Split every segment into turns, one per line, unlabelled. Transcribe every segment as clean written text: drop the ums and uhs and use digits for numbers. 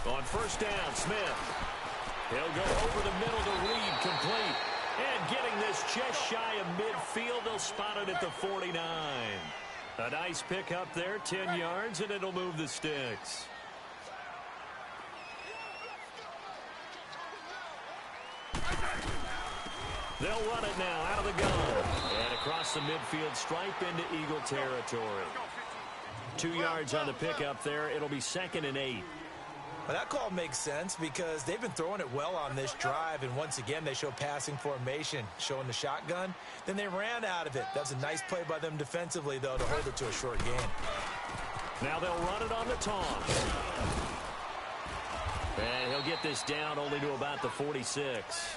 On first down, Smith. He'll go over the middle to Reed, complete. And getting this just shy of midfield, they'll spot it at the 49. A nice pick up there, 10 yards, and it'll move the sticks. They'll run it now out of the gun. And across the midfield stripe into Eagle territory. 2 yards on the pickup there. It'll be 2nd and 8.
Well, that call makes sense because they've been throwing it well on this drive, and once again they show passing formation, showing the shotgun. Then they ran out of it. That's a nice play by them defensively, though, to hold it to a short gain.
Now they'll run it on the taunt. And he'll get this down only to about the 46.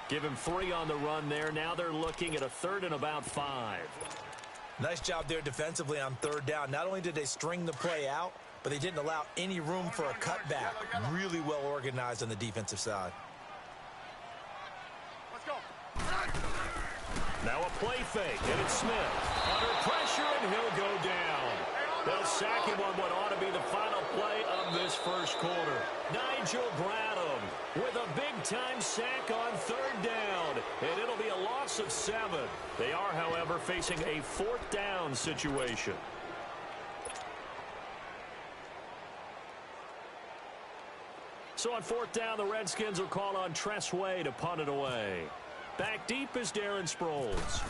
Give him 3 on the run there. Now they're looking at a 3rd and about 5.
Nice job there defensively on 3rd down. Not only did they string the play out, but they didn't allow any room for a cutback. Really well organized on the defensive side.
Let's go.
Now a play fake, and it's Smith. Under pressure, and he'll go down. They'll sack him on what ought to be the final play of this first quarter. Nigel Bradham with a big-time sack on 3rd down, and it'll be a loss of 7. They are, however, facing a 4th down situation. So on 4th down, the Redskins will call on Tress Way to punt it away. Back deep is Darren Sproles.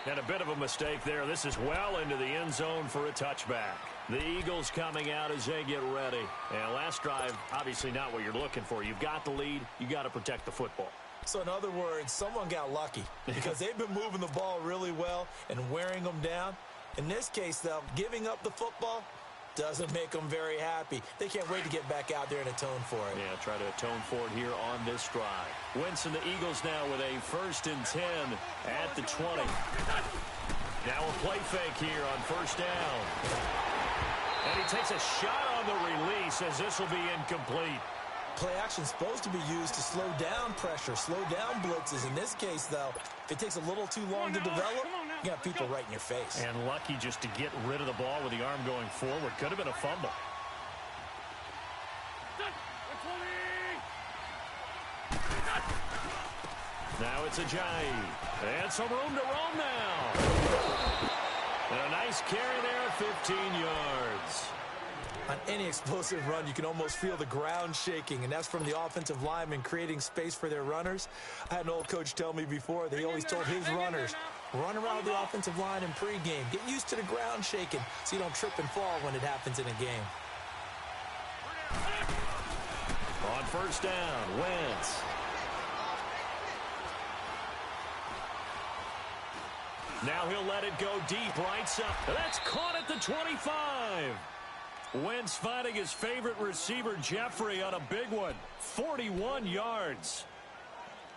And a bit of a mistake there. This is well into the end zone for a touchback. The Eagles coming out as they get ready. And last drive, obviously not what you're looking for. You've got the lead. You got to protect the football.
So in other words, someone got lucky because they've been moving the ball really well and wearing them down. In this case, though, giving up the football doesn't make them very happy. They can't wait to get back out there and atone for it.
Yeah, try to atone for it here on this drive. Wentz and the Eagles now with a 1st and 10 at the 20. Now a play fake here on 1st down. And he takes a shot on the release as this will be incomplete.
Play action supposed to be used to slow down pressure, slow down blitzes. In this case, though, if it takes a little too long to develop, you got people right in your face.
And lucky just to get rid of the ball with the arm going forward. Could have been a fumble. Now it's Ajayi. And some room to roam now. And a nice carry there, 15 yards.
On any explosive run, you can almost feel the ground shaking, and that's from the offensive linemen creating space for their runners. I had an old coach tell me before that he always told his runners, run around the offensive line in pregame. Get used to the ground shaking so you don't trip and fall when it happens in a game.
On 1st down, Wentz. Now he'll let it go deep right side. That's caught at the 25. Wentz finding his favorite receiver, Jeffrey, on a big one. 41 yards.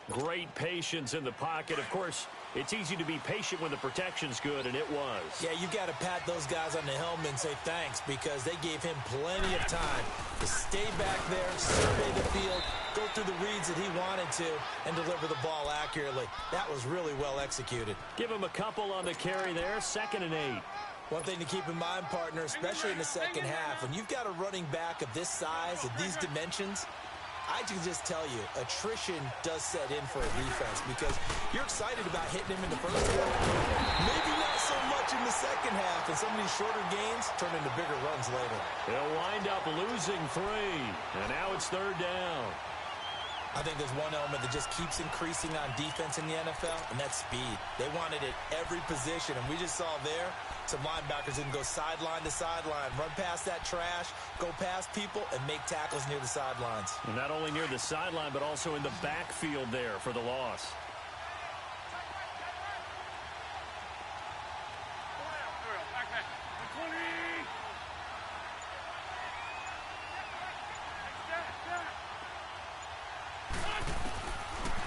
Great patience in the pocket. Of course, it's easy to be patient when the protection's good, and it was.
Yeah, you got to pat those guys on the helmet and say thanks because they gave him plenty of time to stay back there, survey the field, go through the reads that he wanted to, and deliver the ball accurately. That was really well executed.
Give him a couple on the carry there, 2nd and 8.
One thing to keep in mind, partner, especially in the second half, when you've got a running back of this size, of these dimensions, I can just tell you, attrition does set in for a defense because you're excited about hitting him in the first half. Maybe not so much in the second half, and some of these shorter gains turn into bigger runs later.
They'll wind up losing 3, and now it's 3rd down.
I think there's one element that just keeps increasing on defense in the NFL, and that's speed. They want it at every position, and we just saw there some linebackers that can go sideline to sideline, run past that trash, go past people, and make tackles near the sidelines.
And not only near the sideline, but also in the backfield there for the loss.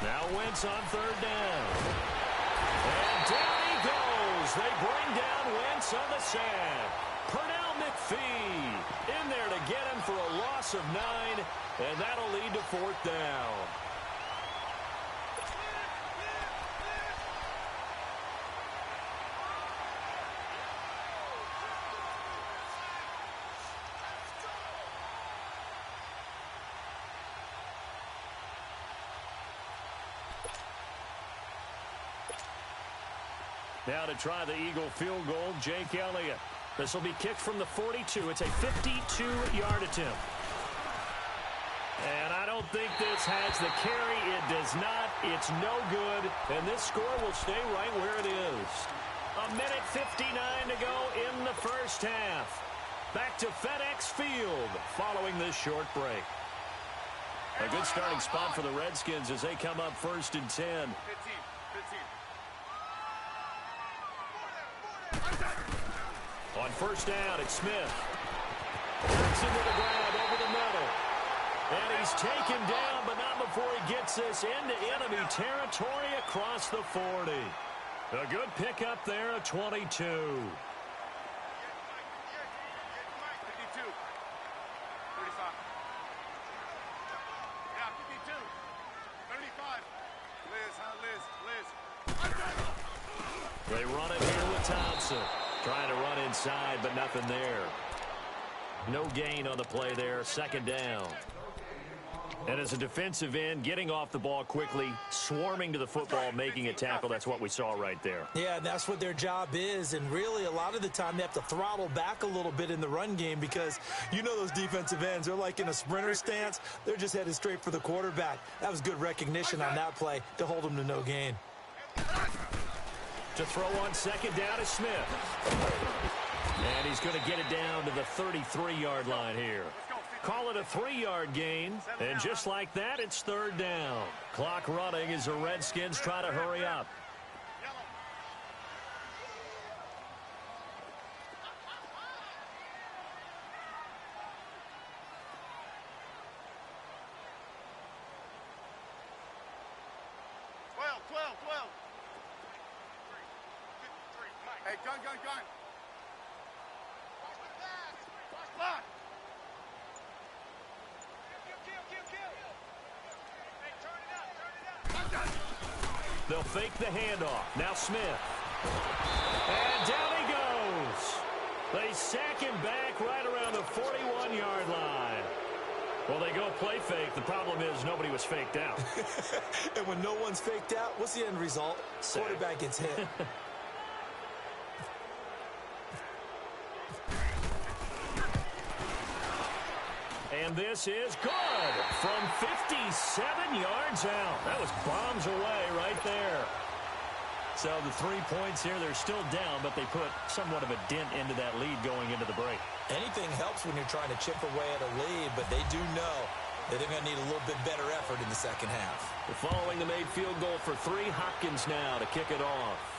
Now Wentz on 3rd down. And down he goes. They bring down Wentz on the sack. Pernell McPhee in there to get him for a loss of 9, and that'll lead to 4th down. Now to try the Eagle field goal, Jake Elliott. This will be kicked from the 42. It's a 52-yard attempt. And I don't think this has the carry. It does not. It's no good. And this score will stay right where it is. 1:59 to go in the first half. Back to FedEx Field following this short break. A good starting spot for the Redskins as they come up 1st and 10. On 1st down, it's Smith. Works into the grab over the middle. And he's taken down, but not before he gets this into enemy territory across the 40. A good pickup there at 22.
52. 35. Yeah, 52. 35. Liz.
They run it here with Thompson. Trying to run inside, but nothing there. No gain on the play there. 2nd down. And as a defensive end, getting off the ball quickly, swarming to the football, making a tackle, that's what we saw right there.
Yeah, that's what their job is. And really, a lot of the time, they have to throttle back a little bit in the run game because you know those defensive ends, they're like in a sprinter stance. They're just headed straight for the quarterback. That was good recognition on that play to hold them to no gain.
To throw on 2nd down is Smith. And he's going to get it down to the 33-yard line here. Call it a 3-yard gain. And just like that, it's 3rd down. Clock running as the Redskins try to hurry up.
Hey, gun. Lock.
They'll fake the handoff. Now Smith. And down he goes. They sack him back right around the 41-yard line. Well, they go play fake. The problem is nobody was faked out.
And when no one's faked out, what's the end result?
Sack.
Quarterback gets hit.
And this is good from 57 yards out. That was bombs away right there. So the 3 points here, they're still down, but they put somewhat of a dent into that lead going into the break.
Anything helps when you're trying to chip away at a lead, but they do know that they're going to need a little bit better effort in the second half.
Following the made field goal for 3, Hopkins now to kick it off.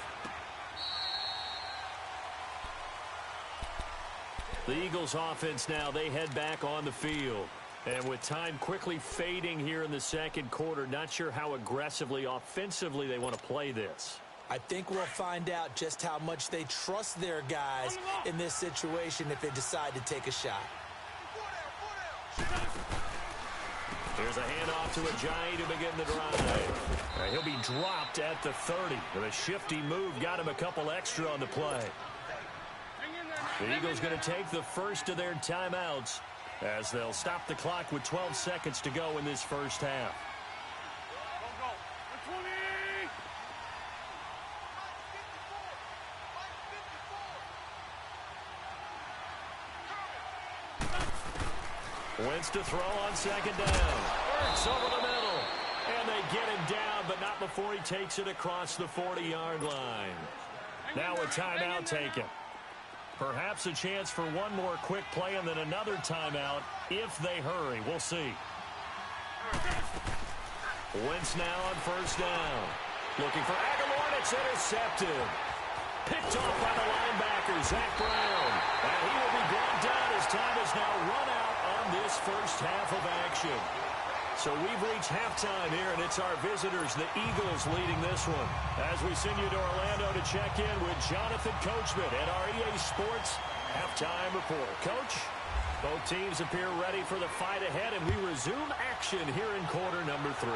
The Eagles offense now, they head back on the field. And with time quickly fading here in the second quarter, not sure how aggressively, offensively they want to play this.
I think we'll find out just how much they trust their guys in this situation if they decide to take a shot.
Here's a handoff to Ajayi to begin the drive. He'll be dropped at the 30. With a shifty move, got him a couple extra on the play. The Eagles going to take the first of their timeouts as they'll stop the clock with 12 seconds to go in this first half. Wentz to throw on 2nd down. Ertz over the middle. And they get him down, but not before he takes it across the 40-yard line. Now a timeout taken. Perhaps a chance for one more quick play and then another timeout if they hurry. We'll see. Wentz now on 1st down. Looking for Aguilar, and it's intercepted. Picked off by the linebacker, Zach Brown. And he will be brought down as time has now run out on this first half of action. So we've reached halftime here, and it's our visitors, the Eagles, leading this one. As we send you to Orlando to check in with Jonathan Coachman at our EA Sports Halftime report. Coach, both teams appear ready for the fight ahead, and we resume action here in quarter number 3.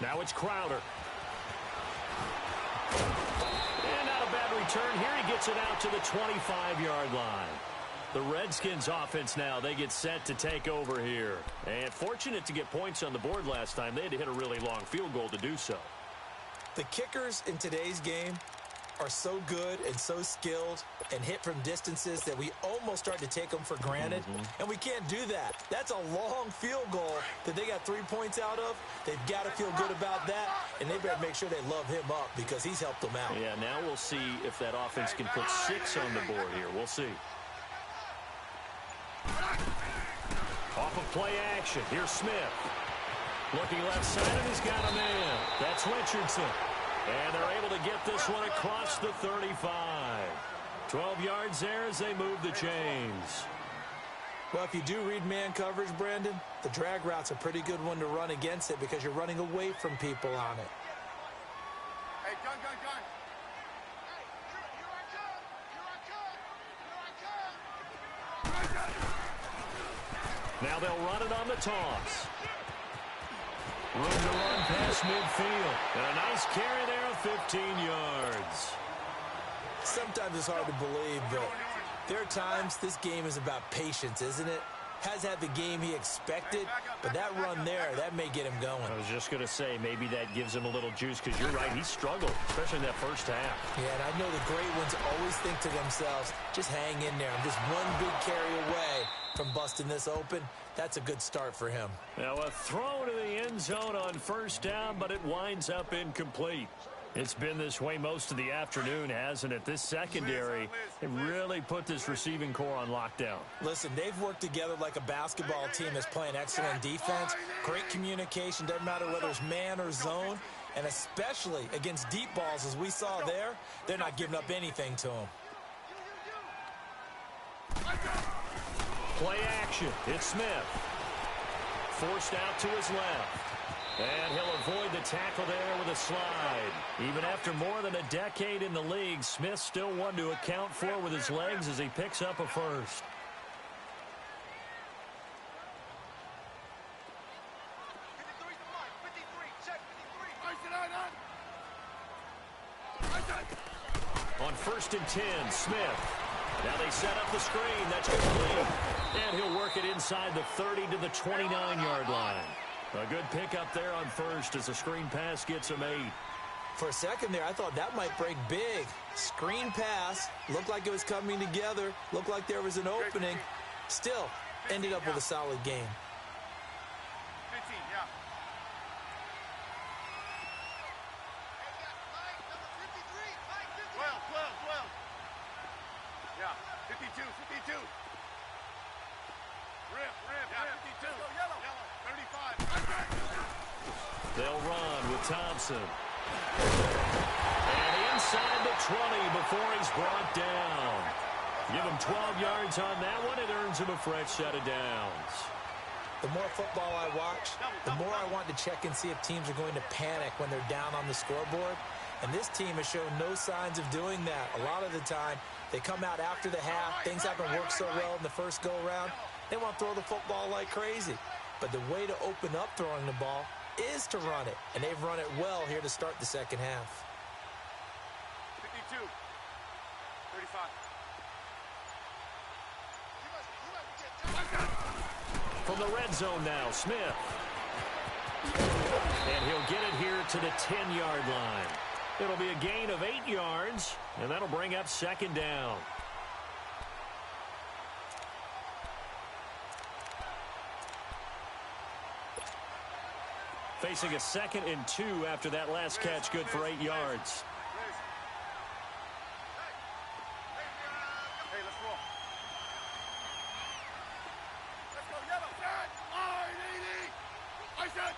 Now it's Crowder. And not a bad return here. He gets it out to the 25-yard line. The Redskins offense now, they get set to take over here. And fortunate to get points on the board last time. They had to hit a really long field goal to do so.
The kickers in today's game are so good and so skilled and hit from distances that we almost start to take them for granted. And we can't do that. That's a long field goal that they got 3 points out of. They've got to feel good about that, and they better make sure they love him up because he's helped them out.
Yeah, now we'll see if that offense can put 6 on the board here. We'll see. Off of play action. Here's Smith. Looking left side, and he's got a man. That's Richardson. And they're able to get this one across the 35. 12 yards there as they move the chains.
Well, if you do read man coverage, Brandon, the drag route's a pretty good one to run against it because you're running away from people on it.
Hey, gun.
Now they'll run it on the toss. Room to run past midfield. And a nice carry there of 15 yards.
Sometimes it's hard to believe, but there are times this game is about patience, isn't it? Has had the game he expected, but that run there, that may get him going.
I was just going to say, maybe that gives him a little juice because you're right, he struggled, especially in that first half.
Yeah, and I know the great ones always think to themselves, just hang in there. I'm just one big carry away from busting this open. That's a good start for him.
Now a throw to the end zone on first down, but it winds up incomplete. It's been this way most of the afternoon, hasn't it? This secondary, it really put this receiving core on lockdown.
Listen, they've worked together like a basketball team that's playing excellent defense. Great communication, doesn't matter whether it's man or zone. And especially against deep balls, as we saw there, they're not giving up anything to them.
Play action. It's Smith. Forced out to his left. And he'll avoid the tackle there with a slide. Even after more than a decade in the league, Smith still one to account for with his legs as he picks up a first. On 1st and 10, Smith. Now they set up the screen. That's complete. And he'll work it inside the 30 to the 29-yard line. A good pickup there on first as the screen pass gets him 8.
For a second there, I thought that might break big. Screen pass. Looked like it was coming together. Looked like there was an opening. Still, ended up with a solid game.
15, yeah. Well. Yeah, 52. Rip. Yeah, 52. Yellow. 35.
They'll run with Thompson. And inside the 20 before he's brought down. Give him 12 yards on that one. It earns him a fresh set of downs.
The more football I watch, the more I want to check and see if teams are going to panic when they're down on the scoreboard. And this team has shown no signs of doing that. A lot of the time, they come out after the half. Things haven't worked so well in the first go-around. They want to throw the football like crazy. But the way to open up throwing the ball is to run it. And they've run it well here to start the second half.
52. 35.
From the red zone now, Smith. And he'll get it here to the 10-yard line. It'll be a gain of 8 yards, and that'll bring up second down. Facing a 2nd and 2 after that last catch, good for 8 yards.
Hey, let's roll. Let's go, yellow. Set. Line 80. I said.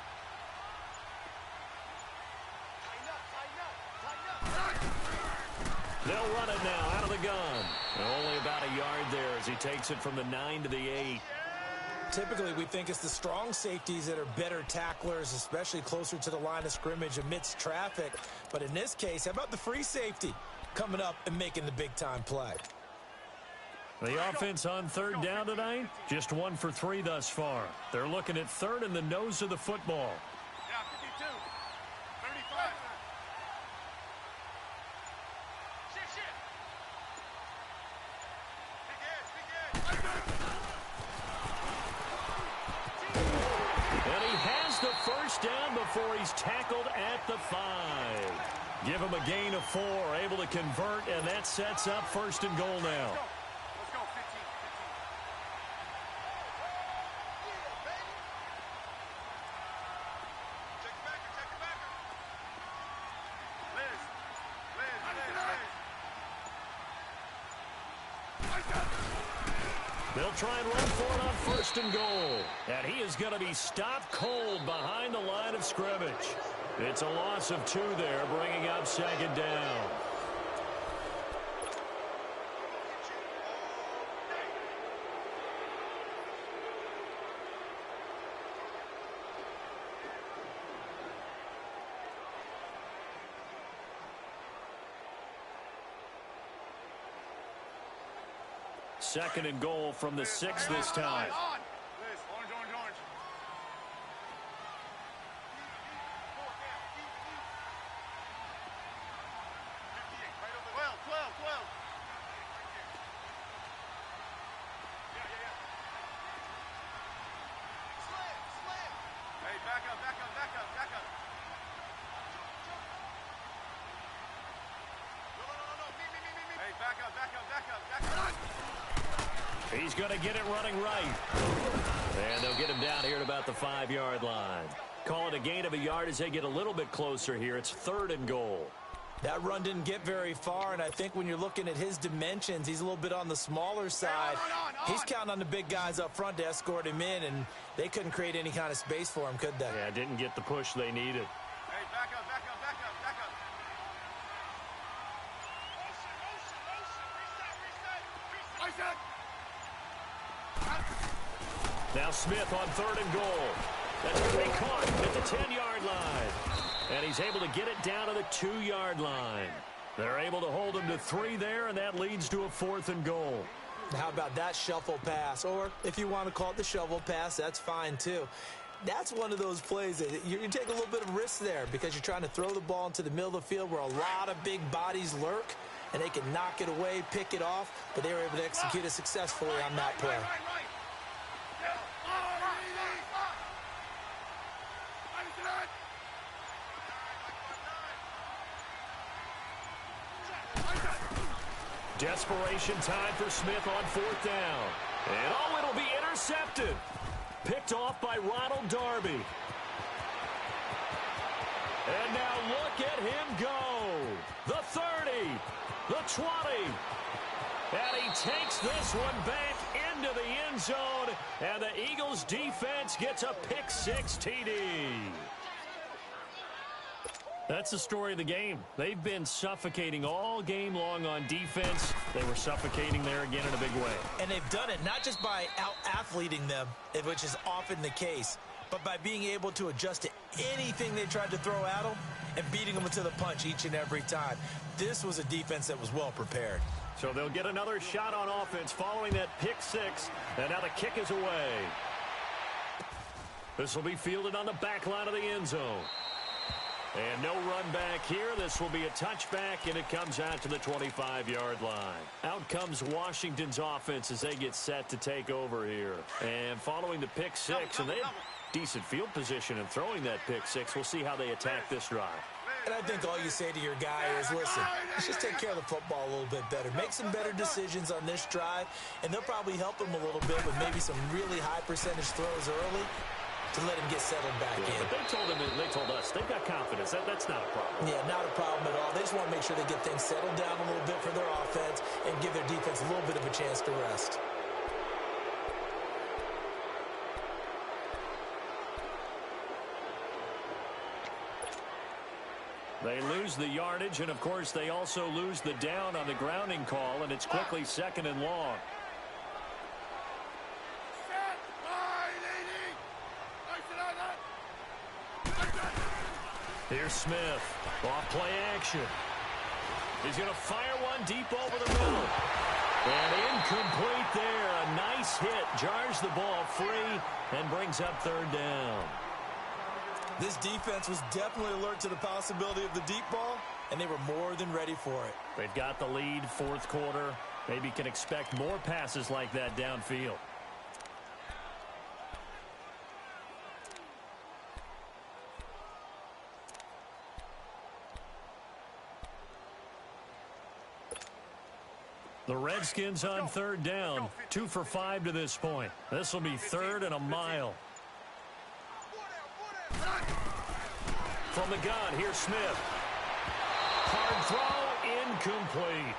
They'll run it now out of the gun. Only about a yard there as he takes it from the 9 to the 8.
Typically, we think it's the strong safeties that are better tacklers, especially closer to the line of scrimmage amidst traffic. But in this case, how about the free safety coming up and making the big-time play?
The offense on third down tonight, just 1 for 3 thus far. They're looking at third in the nose of the football.
Yeah, 52. 35.
And he has the first down before he's tackled at the 5. Give him a gain of 4, able to convert, and that sets up first and goal now.
Let's go, 15. Check the backer. Liz.
They'll try and run for it on first and goal. And he is going to be stopped cold behind the line of scrimmage. It's a loss of 2 there, bringing up second down. Second and goal from the 6 this time.
Liz, orange. Hey, back up. No. Hey, back up.
He's going to get it running right. And they'll get him down here at about the 5-yard line. Call it a gain of a yard as they get a little bit closer here. It's third and goal.
That run didn't get very far, and I think when you're looking at his dimensions, he's a little bit on the smaller side. He's counting on the big guys up front to escort him in, and they couldn't create any kind of space for him, could they?
Yeah, didn't get the push they needed.
Hey, back up. Reset.
Now Smith on third and goal. That's going to be caught at the 10-yard line. And he's able to get it down to the 2-yard line. They're able to hold him to 3 there, and that leads to a 4th and goal.
How about that shuffle pass? Or if you want to call it the shovel pass, that's fine too. That's one of those plays that you take a little bit of risk there because you're trying to throw the ball into the middle of the field where a lot of big bodies lurk, and they can knock it away, pick it off, but they were able to execute it successfully on that play.
Desperation time for Smith on 4th down. And it'll be intercepted. Picked off by Ronald Darby. And now look at him go. The 30, the 20. And he takes this one back into the end zone. And the Eagles defense gets a pick-6 TD. That's the story of the game. They've been suffocating all game long on defense. They were suffocating there again in a big way.
And they've done it not just by out-athleting them, which is often the case, but by being able to adjust to anything they tried to throw at them and beating them to the punch each and every time. This was a defense that was well prepared.
So they'll get another shot on offense following that pick-6, and now the kick is away. This will be fielded on the back line of the end zone. And no run back here. This will be a touchback, and it comes out to the 25-yard line. Out comes Washington's offense as they get set to take over here. And following the pick-6, and they have decent field position in throwing that pick-6. We'll see how they attack this drive.
And I think all you say to your guy is, listen, let's just take care of the football a little bit better. Make some better decisions on this drive, and they'll probably help him a little bit with maybe some really high percentage throws early to let him get settled back in.
But they told us they've got confidence. That's not a problem.
Yeah, not a problem at all. They just want to make sure they get things settled down a little bit for their offense and give their defense a little bit of a chance to rest.
They lose the yardage, and, of course, they also lose the down on the grounding call, and it's quickly 2nd and long. Here's Smith, off play action. He's going to fire one deep over the middle. And incomplete there. A nice hit. Jars the ball free and brings up third down.
This defense was definitely alert to the possibility of the deep ball, and they were more than ready for it.
They've got the lead, fourth quarter. Maybe can expect more passes like that downfield. The Redskins on third down. 2 for 5 to this point. This will be third and a mile. From the gun, here's Smith. Hard throw, incomplete.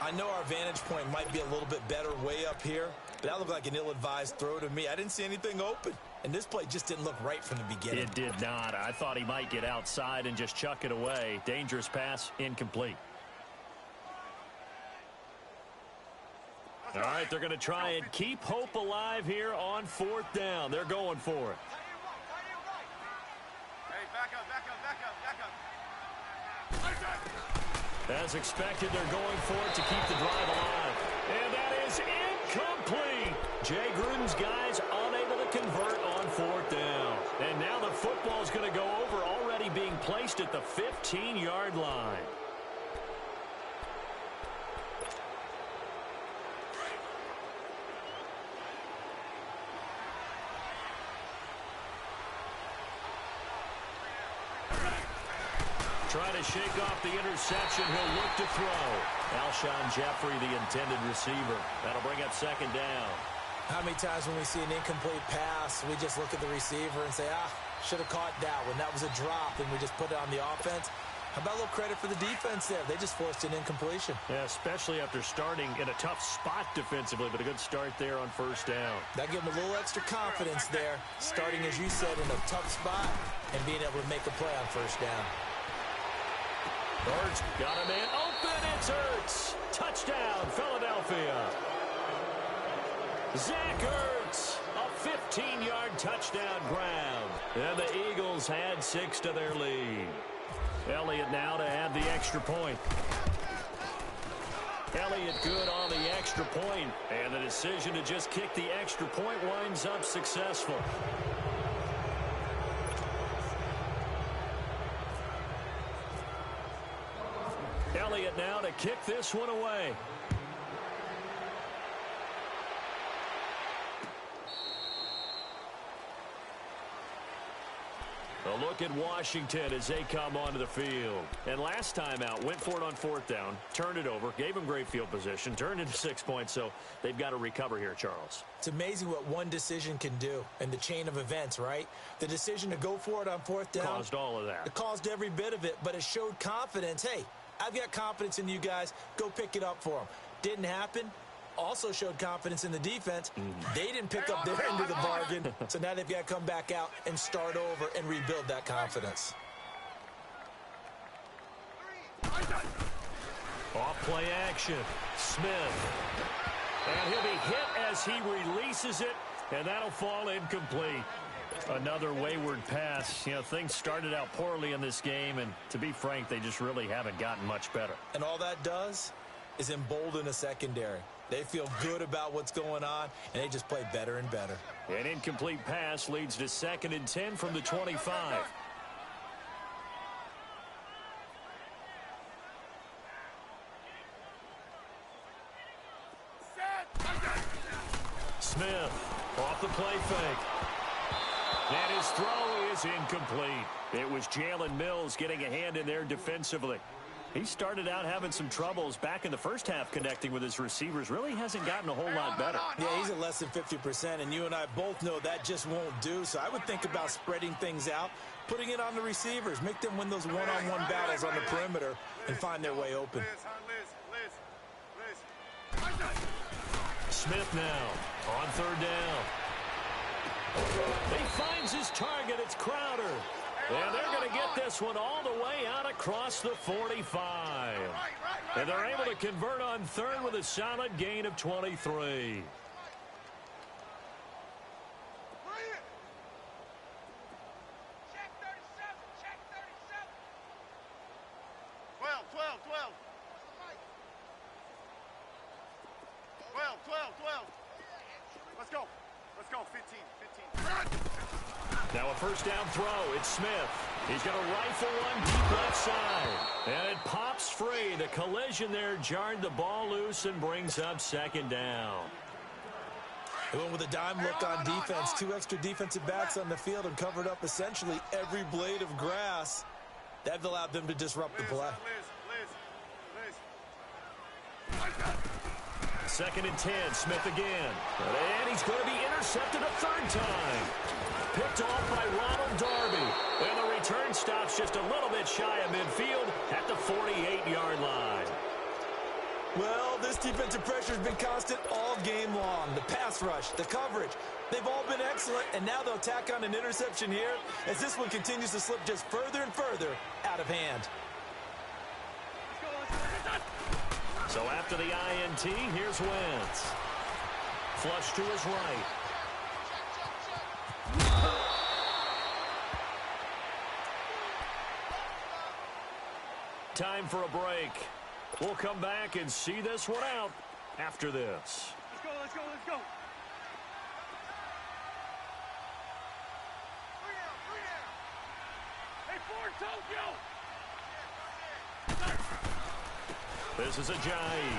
I know our vantage point might be a little bit better way up here, but that looked like an ill-advised throw to me. I didn't see anything open, and this play just didn't look right from the beginning.
It did not. I thought he might get outside and just chuck it away. Dangerous pass, incomplete. All right, they're going to try and keep hope alive here on fourth down. They're going for it.
Hey, back up.
As expected, they're going for it to keep the drive alive. And that is incomplete. Jay Gruden's guys unable to convert on fourth down. And now the football's going to go over, already being placed at the 15-yard line. Trying to shake off the interception. He'll look to throw. Alshon Jeffrey, the intended receiver. That'll bring up second down.
How many times when we see an incomplete pass, we just look at the receiver and say, should have caught that one. That was a drop, and we just put it on the offense. How about a little credit for the defense there? They just forced an incompletion.
Yeah, especially after starting in a tough spot defensively, but a good start there on first down.
That gave them a little extra confidence there, starting, as you said, in a tough spot and being able to make a play on first down.
Ertz got a man open. It's Ertz. Touchdown, Philadelphia. Zach Ertz, a 15-yard touchdown ground. And the Eagles had 6 to their lead. Elliott now to add the extra point. Elliott good on the extra point. And the decision to just kick the extra point winds up successful. Elliott now to kick this one away. A look at Washington as they come onto the field. And last time out, went for it on fourth down, turned it over, gave them great field position, turned into 6 points, so they've got to recover here, Charles.
It's amazing what one decision can do in the chain of events, right? The decision to go for it on fourth down
caused all of that.
It caused every bit of it, but it showed confidence. Hey, I've got confidence in you guys. Go pick it up for them. Didn't happen. Also showed confidence in the defense. They didn't pick up their end of the bargain, so now they've got to come back out and start over and rebuild that confidence.
Off play action. Smith. And he'll be hit as he releases it, and that'll fall incomplete. Another wayward pass. You know, things started out poorly in this game, and to be frank, they just really haven't gotten much better.
And all that does is embolden a secondary. They feel good about what's going on, and they just play better and better.
An incomplete pass leads to 2nd and 10 from the 25. Smith off the play fake. And his throw is incomplete. It was Jalen Mills getting a hand in there defensively. He started out having some troubles back in the first half connecting with his receivers. Really hasn't gotten a whole lot better.
Yeah, he's at less than 50%, and you and I both know that just won't do. So I would think about spreading things out, putting it on the receivers, make them win those one-on-one battles on the perimeter and find their way open.
Smith now on third down. He finds his target. It's Crowder. And they're going to get this one all the way out across the 45. And they're able to convert on third with a solid gain of 23.
12. Let's go. 15.
Now a first down throw. It's Smith. He's going to rifle one deep left side. And it pops free. The collision there jarred the ball loose and brings up second down.
They went with a dime look on defense. 2 extra defensive backs on the field and covered up essentially every blade of grass. That allowed them to disrupt the play.
Second and 10. Smith again. And he's going to be intercepted a third time. Picked off by Ronald Darby. And the return stops just a little bit shy of midfield at the 48-yard line.
Well, this defensive pressure has been constant all game long. The pass rush, the coverage, they've all been excellent, and now they'll tack on an interception here as this one continues to slip just further and further out of hand.
So after the INT, here's Wentz. Flush to his right. Time for a break. We'll come back and see this one out after this.
Let's go. 3 down. Hey, Ford, Tokyo.
This is Ajayi.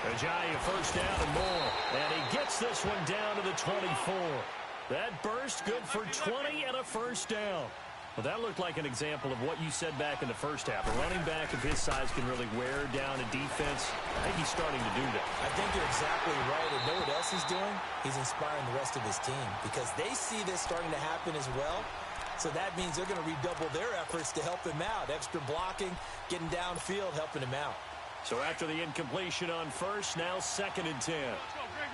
Ajayi, first down and more. And he gets this one down to the 24. That burst good for 20 and a first down. Well, that looked like an example of what you said back in the first half. A running back of his size can really wear down a defense. I think he's starting to do that.
I think you're exactly right. And know what else he's doing? He's inspiring the rest of his team because they see this starting to happen as well. So that means they're going to redouble their efforts to help him out. Extra blocking, getting downfield, helping him out.
So after the incompletion on first, now second and 10.
Let's go, great.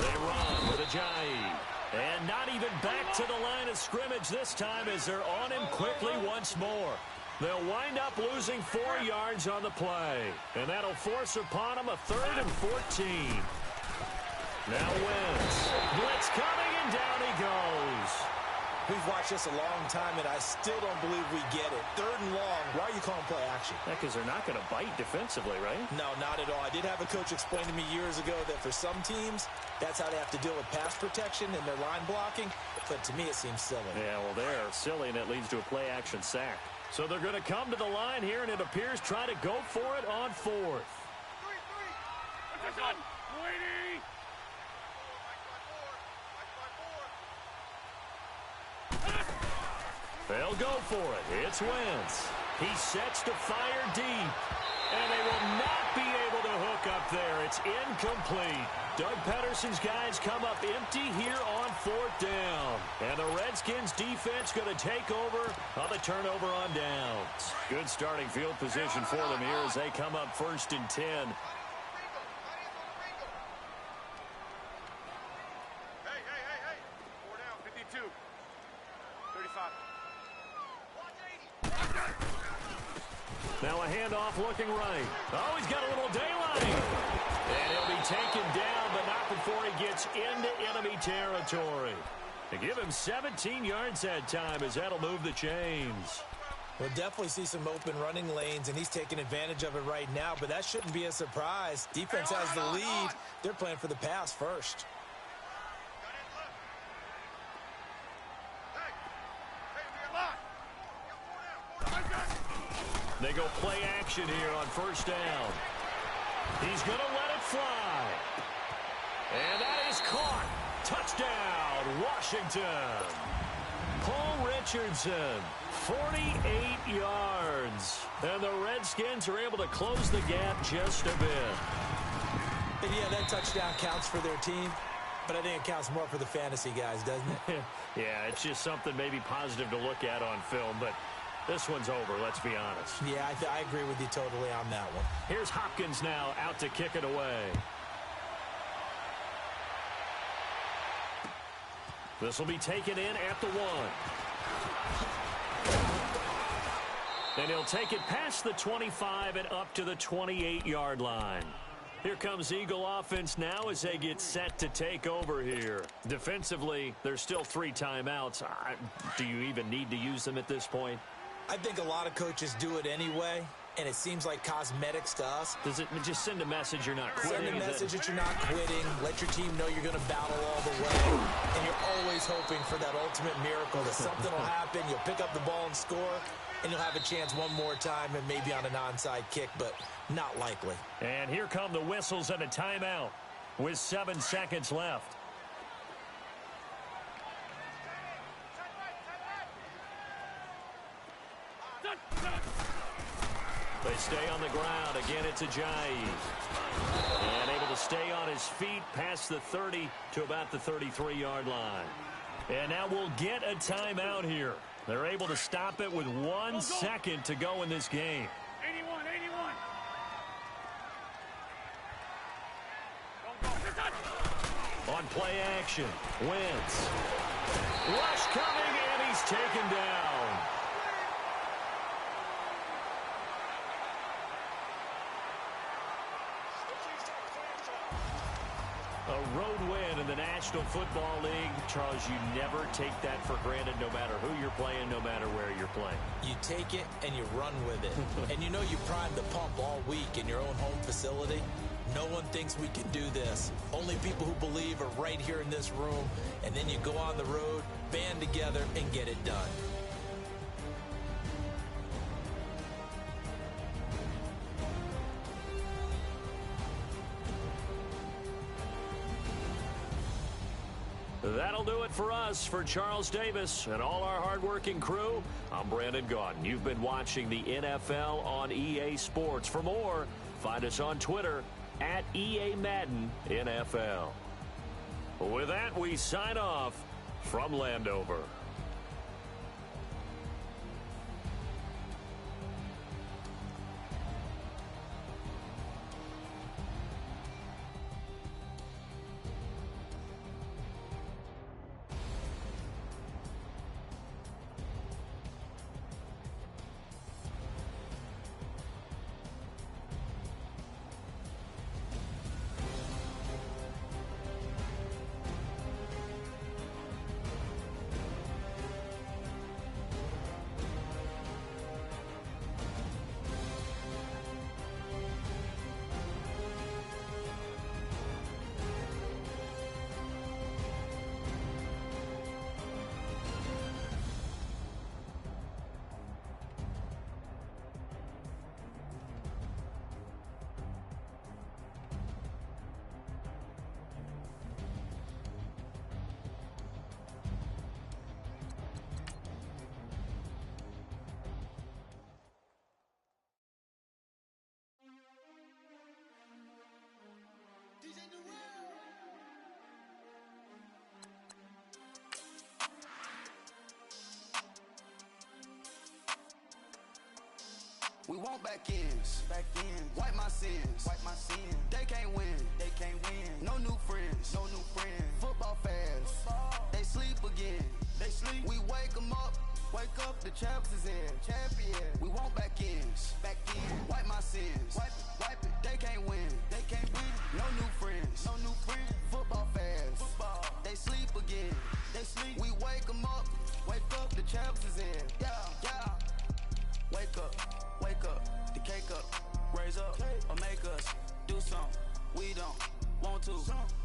They run with Ajayi. And not even back to the line of scrimmage this time as they're on him quickly once more. They'll wind up losing 4 yards on the play. And that'll force upon them a 3rd and 14. Now Wentz. Blitz coming and down he goes.
We've watched this a long time, and I still don't believe we get it. 3rd and long. Why are you calling play action?
Because they're not going to bite defensively, right?
No, not at all. I did have a coach explain to me years ago that for some teams, that's how they have to deal with pass protection and their line blocking. But to me, it seems silly.
Yeah, well, they're silly, and it leads to a play-action sack. So they're going to come to the line here, and it appears try to go for it on 4th.
3. Let's go. Waiting.
They'll go for it. It's Wentz. He sets to fire deep. And they will not be able to hook up there. It's incomplete. Doug Pederson's guys come up empty here on 4th down. And the Redskins defense going to take over on the turnover on downs. Good starting field position for them here as they come up 1st and 10.
Hey. 4 down, 52. 35.
Now a handoff looking right. Oh, he's got a little daylight. And he'll be taken down, but not before he gets into enemy territory. They give him 17 yards that time as that'll move the chains.
We'll definitely see some open running lanes, and he's taking advantage of it right now, but that shouldn't be a surprise. Defense has the lead. They're playing for the pass first.
They go play action here on 1st down. He's going to let it fly. And that is caught. Touchdown, Washington. Paul Richardson, 48 yards. And the Redskins are able to close the gap just a bit.
And yeah, that touchdown counts for their team, but I think it counts more for the fantasy guys, doesn't it?
Yeah, it's just something maybe positive to look at on film, but this one's over, let's be honest.
Yeah, I agree with you totally on that one.
Here's Hopkins now out to kick it away. This will be taken in at the 1. And he'll take it past the 25 and up to the 28-yard line. Here comes Eagle offense now as they get set to take over here. Defensively, there's still 3 timeouts. Do you even need to use them at this point?
I think a lot of coaches do it anyway, and it seems like cosmetics to us.
Does it just send a message you're not quitting?
Send a message that you're not quitting. Let your team know you're going to battle all the way. And you're always hoping for that ultimate miracle, that something will happen, you'll pick up the ball and score, and you'll have a chance one more time and maybe on an onside kick, but not likely.
And here come the whistles and a timeout with 7 seconds left. They stay on the ground. Again, it's Ajayi. And able to stay on his feet past the 30 to about the 33-yard line. And now we'll get a timeout here. They're able to stop it with 1 second to go in this game.
81.
On play action, Wentz. Rush coming, and he's taken down. A road win in the National Football League. Charles, you never take that for granted, no matter who you're playing, no matter where you're playing.
You take it and you run with it. And you know you primed the pump all week in your own home facility. No one thinks we can do this. Only people who believe are right here in this room. And then you go on the road, band together, and get it done.
That'll do it for us. For Charles Davis and all our hardworking crew, I'm Brandon Gaudin. You've been watching the NFL on EA Sports. For more, find us on Twitter at EA Madden NFL. With that, we sign off from Landover.
We want back ends. Wipe my sins. They can't win. No new friends. Football fans. They sleep again. We wake them up. Wake up, the champs is in. We want back ends. Wipe my sins. Wipe it. They can't win. No new friends. Football fans. They sleep again. We wake them up. Wake up, the champs is in. Yeah. Wake up, the cake up, raise up, or make us do something we don't want to.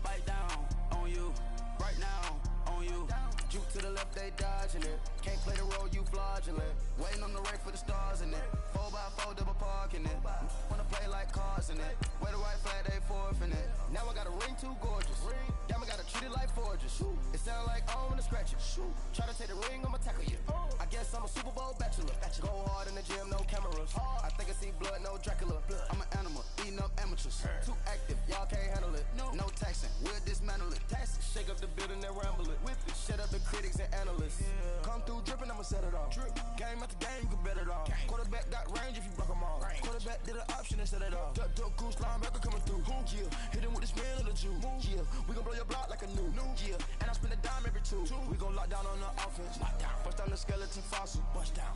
Bite down on you, right now on you. Juke to the left, they dodging it. Can't play the role, you fraudulent. Waiting on the race for the stars in it. 4x4 double parking it. Wanna play like cars in it. Where the white flag, they forfeit it. Now I got a ring too gorgeous. Damn, I gotta treat it like forges. It sound like I'm gonna scratch it. Try to take the ring, I'ma tackle you. I guess I'm a Super Bowl bachelor. Go hard in the gym, no cameras. I think I see blood, no Dracula. I'm an animal, eating up amateurs. Too active, y'all can't handle it. No taxing, we'll dismantle it. Shake up the building and ramble it. Whip it, shut up the critics and analysts. Come through dripping, I'ma set it off. Game after game, you can bet it off. Quarterback got range if you block them all. Quarterback did an option and set it off. Duck goose linebacker coming through. Yeah, hit him with the spin of the Jew. Yeah, we gon' blow your block like a new. Yeah, and I spend a dime every two. We gon' lock down on the offense. Bust down the skeleton fossil.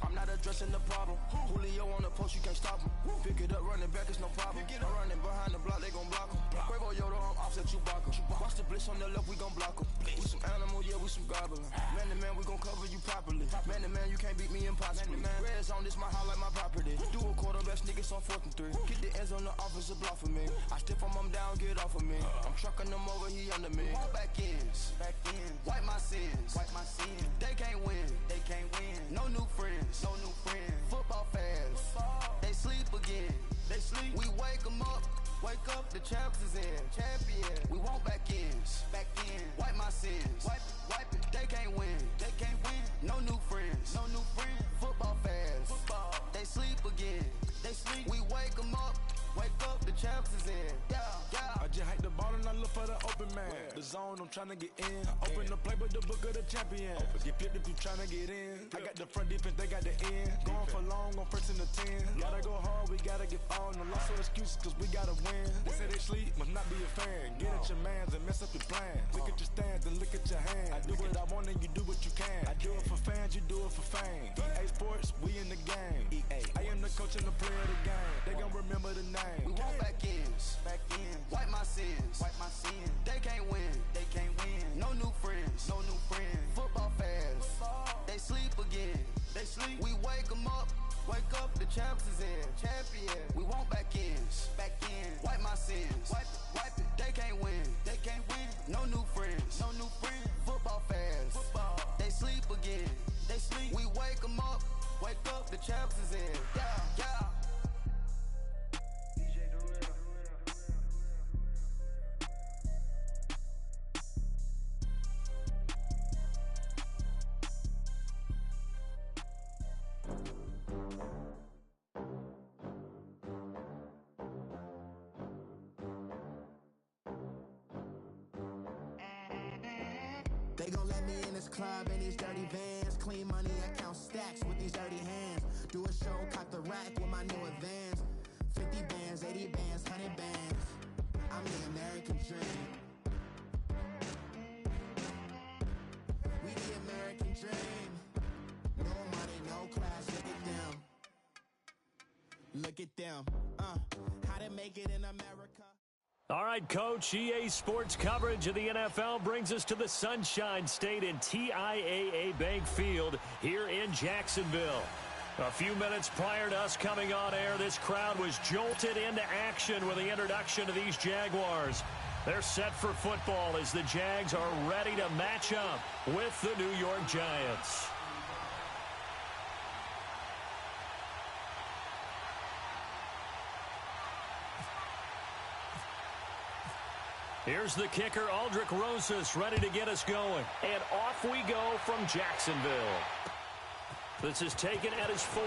I'm not addressing the problem. Julio on the post, you can't stop him. Pick it up, running back, it's no problem. I'm running behind the block, they gon' block him. Quavo Yoda, I'm offset, Chewbacca. Watch the blitz on the left, we gon' block him. We some animal, yeah, we some gobbling. Man to man, we gon' cover you properly. Man to man, you can't beat me impossibly. Reds on this, my house like my property. Do a quarterback sneakers on 4th and 3. Get the ends on the offensive block for me. I stiff him, I'm down, get off of me. I'm trucking them over, he under me. Back ends, wipe my sins, They can't win, No new friends, Football fans, they sleep again. We wake them up. Wake up, the champs is in. Champion. We want back ends. Wipe my sins. Wipe it. They can't win. No new friends. Football fans. They sleep again. We wake them up. Wake up, the champs is in. Yeah.
I just hike the ball and I look for the open man. The zone, I'm trying to get in. Open the play with the book of the champion. Get flipped if you trying to get in. I got the front defense, they got the end. Going for long, on 1st and 10. Gotta go hard, we gotta get all. No loss or excuses, cause we gotta win. They say they sleep, must not be a fan. Get at your mans and mess up your plans. Look at your stands and look at your hands. I do what I want and you do what you can. I do it for fans, you do it for fame. EA Sports, we in the game. I am the coach and the player of the game. They gon' remember the name.
We want back ends. Wipe my sins. They can't win. No new friends. Football fans. They sleep again. We wake them up. Wake up, the champs is in. Champion. We want back ends. Wipe my sins. Wipe it. They can't win. No new friends. Football fans. They sleep again. We wake them up. Wake up, the champs is in. Yeah.
They gon' let me in this club in these dirty vans. Clean money, I count stacks with these dirty hands. Do a show, cop the rack with my new advance. 50 bands, 80 bands, 100 bands. I'm the American dream. We the American dream. No money, no class, look at them. How to make it in America.
All right, Coach, EA Sports coverage of the NFL brings us to the Sunshine State in TIAA Bank Field here in Jacksonville. A few minutes prior to us coming on air, this crowd was jolted into action with the introduction of these Jaguars. They're set for football as the Jags are ready to match up with the New York Giants. Here's the kicker, Aldrick Rosas, ready to get us going. And off we go from Jacksonville. This is taken at his 4.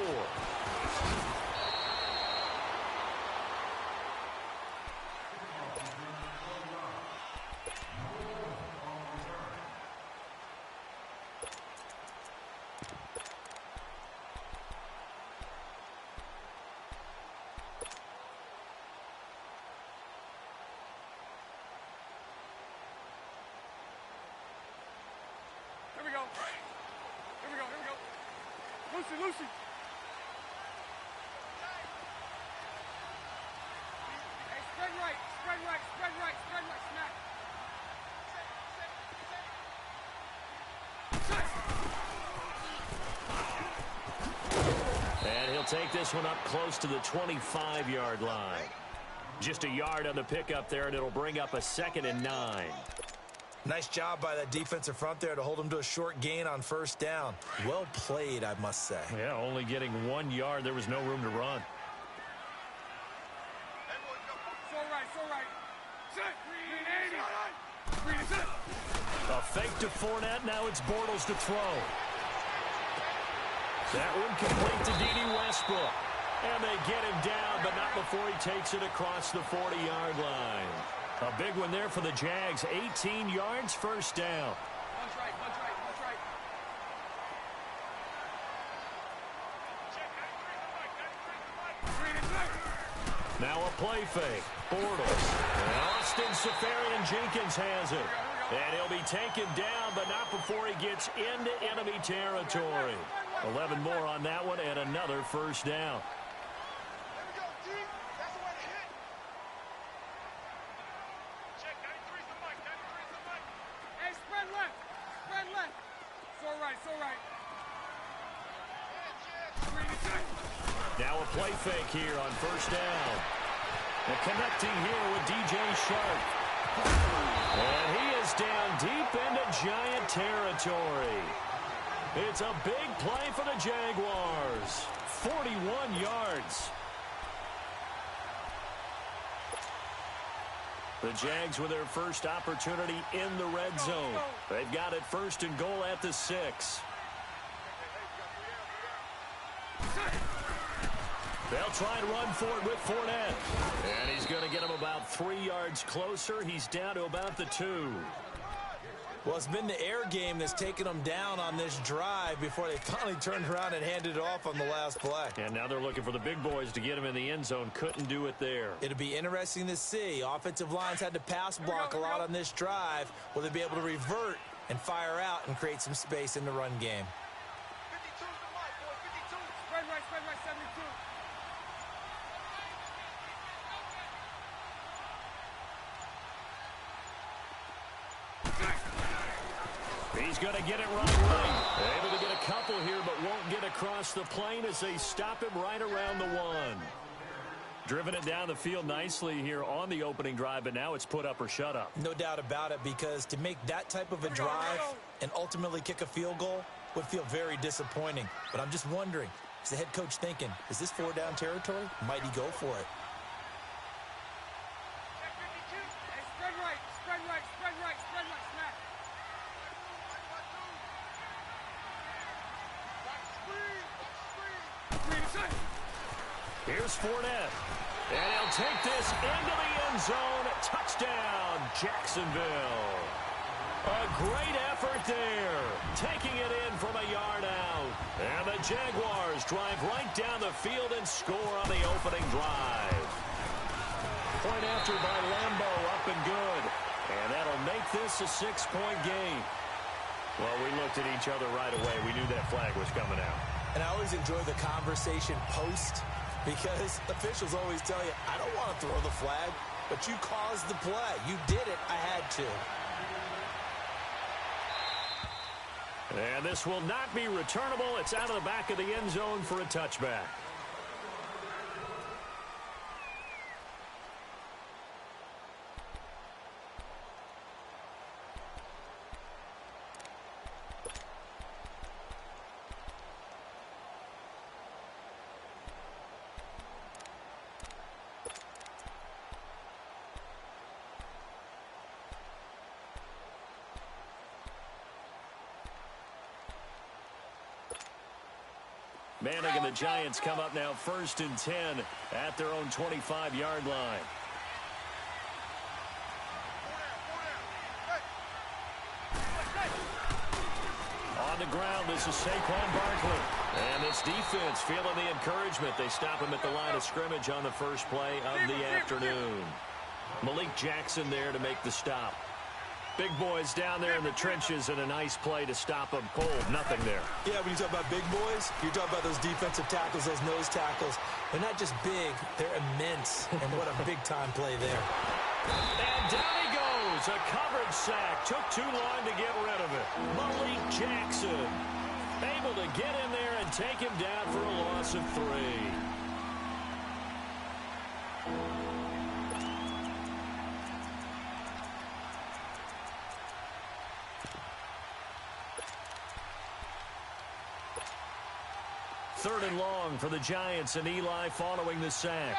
Lucy. Hey, spread right, smack.
And he'll take this one up close to the 25-yard line. Just a yard on the pickup there, and it'll bring up a 2nd and 9.
Nice job by that defensive front there to hold him to a short gain on 1st down. Well played, I must say.
Yeah, only getting 1 yard. There was no room to run.
So right. Set. 380.
A fake to Fournette. Now it's Bortles to throw. That one complete to D.D. Westbrook. And they get him down, but not before he takes it across the 40-yard line. A big one there for the Jags. 18 yards, 1st down.
Punch right.
Now a play fake. Bortles. And Austin Seferian-Jenkins has it. And he'll be taken down, but not before he gets into enemy territory. 11 more on that one, and another 1st down. Now a play fake here on first down. And connecting here with DJ Shark. And he is down deep into Giant territory. It's a big play for the Jaguars. 41 yards. The Jags with their first opportunity in the red zone. They've got it first and goal at the 6. They'll try and run for it with Fournette. And he's going to get him about 3 yards closer. He's down to about the 2.
Well, it's been the air game that's taken them down on this drive before they finally turned around and handed it off on the last play.
And now they're looking for the big boys to get him in the end zone. Couldn't do it there.
It'll be interesting to see. Offensive lines had to pass block a lot on this drive. Will they be able to revert and fire out and create some space in the run game?
52 to the right, boy. 52. Spread right, 72.
He's going to get it right. Able to get a couple here, but won't get across the plane as they stop him right around the 1. Driven it down the field nicely here on the opening drive, but now it's put up or shut up.
No doubt about it, because to make that type of a drive and ultimately kick a field goal would feel very disappointing. But I'm just wondering, is the head coach thinking, is this 4-down territory? Might he go for it?
Here's Fournette. And he'll take this into the end zone. Touchdown, Jacksonville. A great effort there. Taking it in from a yard out. And the Jaguars drive right down the field and score on the opening drive. Point after by Lambo, up and good. And that'll make this a 6-point game. Well, we looked at each other right away. We knew that flag was coming out.
And I always enjoy the conversation post, because officials always tell you, I don't want to throw the flag, but you caused the play. You did it. I had to.
And this will not be returnable. It's out of the back of the end zone for a touchback. Manning and the Giants come up now 1st and 10 at their own 25-yard line. On the ground, this is Saquon Barkley. And this defense feeling the encouragement. They stop him at the line of scrimmage on the first play of the afternoon. Malik Jackson there to make the stop. Big boys down there in the trenches, and a nice play to them cold. Nothing there.
Yeah, when you talk about big boys, you're talking about those defensive tackles, those nose tackles. They're not just big, they're immense. And what a big-time play there.
And down he goes. A coverage sack. Took too long to get rid of it. Malik Jackson able to get in there and take him down for a loss of 3. Third and long for the Giants, and Eli following the sack.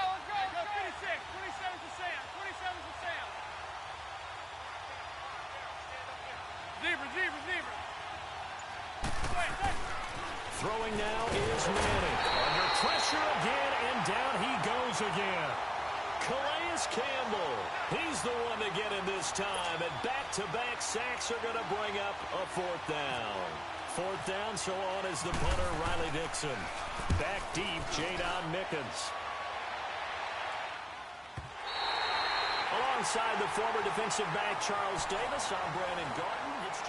Throwing now is Manning. Under pressure again, and down he goes again. Calais Campbell, he's the one to get in this time, and back-to-back sacks are going to bring up a 4th down. 4th down, so on is the punter, Riley Dixon. Back deep, Jadon Mickens. Alongside the former defensive back, Charles Davis, I'm Brandon Garden. It's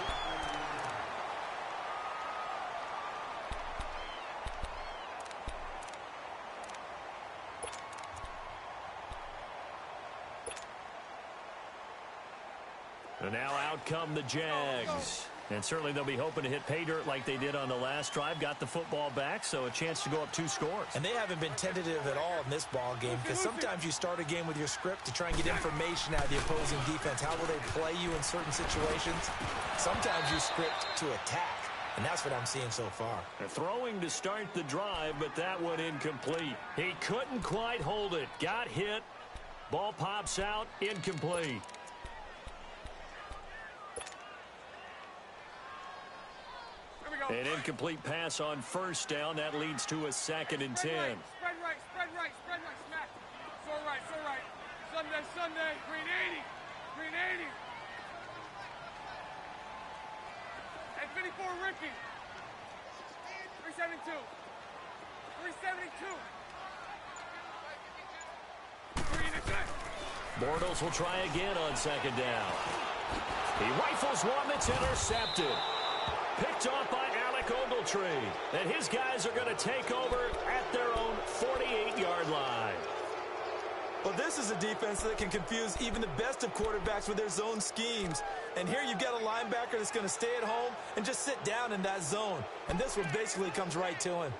And now out come the Jags. And certainly they'll be hoping to hit pay dirt like they did on the last drive. Got the football back, so a chance to go up 2 scores.
And they haven't been tentative at all in this ball game, because sometimes you start a game with your script to try and get information out of the opposing defense. How will they play you in certain situations? Sometimes you script to attack, and that's what I'm seeing so far.
They're throwing to start the drive, but that one incomplete. He couldn't quite hold it. Got hit. Ball pops out. Incomplete. An incomplete pass on first down. That leads to a 2nd and 10.
Spread right, spread right, smack. So right. Sunday, green 80. Green 80. And 54, Ricky. 372. 372. Green is good.
Bortles will try again on 2nd down. He rifles one that's intercepted. Picked off by Alec Ogletree. And his guys are going to take over at their own 48-yard line.
Well, this is a defense that can confuse even the best of quarterbacks with their zone schemes. And here you've got a linebacker that's going to stay at home and just sit down in that zone. And this one basically comes right to him.